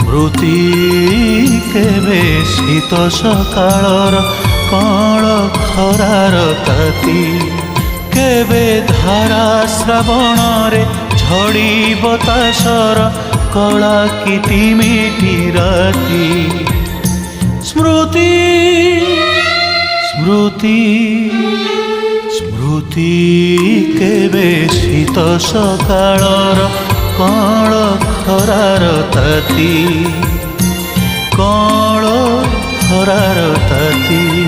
ସ୍ମୃତି କେବେ ଶୀତ ସକାଳର କଅଁଳ ଖରାର ତାତି, କେବେ ଧାରା ଶ୍ରାବଣରେ ଝଡ଼ି ବତାସର କଳା କିଟିମିଟି ରାତି। ସ୍ମୃତି ସ୍ମୃତି ସ୍ମୃତି କେବେ ଶୀତ ସକାଳର କଅଁଳ ଖରାର ତାତି, କଅଁଳ ଖରାର ତାତି।